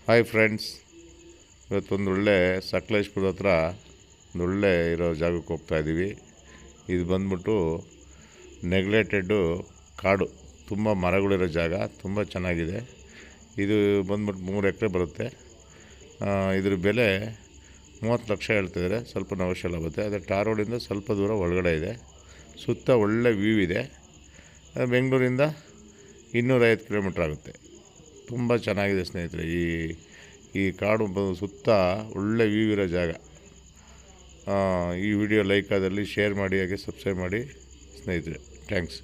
Hi friends, ಇವತ್ತೊಂದು ಒಳ್ಳೆ ಸಕಲೇಶ್ಪುರದ ಹತ್ರ ಒಂದು ಒಳ್ಳೆ ಇರೋ ಜಾಗಕ್ಕೆ ಹೋಗ್ತಾಯಿದ್ದೀವಿ. ಇದು ಬಂದ್ಬಿಟ್ಟು ನೆಗ್ಲೆಕ್ಟೆಡ್ಡು ಕಾಡು, ತುಂಬ ಮರಗಳಿರೋ ಜಾಗ, ತುಂಬ ಚೆನ್ನಾಗಿದೆ. ಇದು ಬಂದ್ಬಿಟ್ಟು 3 ಎಕರೆ ಬರುತ್ತೆ. ಇದ್ರ ಬೆಲೆ 30 ಲಕ್ಷ ಹೇಳ್ತಿದ್ದಾರೆ. ಸ್ವಲ್ಪ ನವಶಲ ಆಗುತ್ತೆ. ಅದೇ ಟಾರ್ ರೋಡಿಂದ ಸ್ವಲ್ಪ ದೂರ ಒಳಗಡೆ ಇದೆ. ಸುತ್ತ ಒಳ್ಳೆ ವ್ಯೂ ಇದೆ. ಬೆಂಗಳೂರಿಂದ 250 ಕಿಲೋಮೀಟ್ರ್ ಆಗುತ್ತೆ. ತುಂಬ ಚೆನ್ನಾಗಿದೆ ಸ್ನೇಹಿತರೆ. ಈ ಕಾಡು ಸುತ್ತ ಒಳ್ಳೆ ವ್ಯೂ ಇರೋ ಜಾಗ. ಈ ವಿಡಿಯೋ ಲೈಕ್ ಆದಲ್ಲಿ ಶೇರ್ ಮಾಡಿ, ಹಾಗೆ ಸಬ್ಸ್ಕ್ರೈಬ್ ಮಾಡಿ ಸ್ನೇಹಿತರೆ. ಥ್ಯಾಂಕ್ಸ್.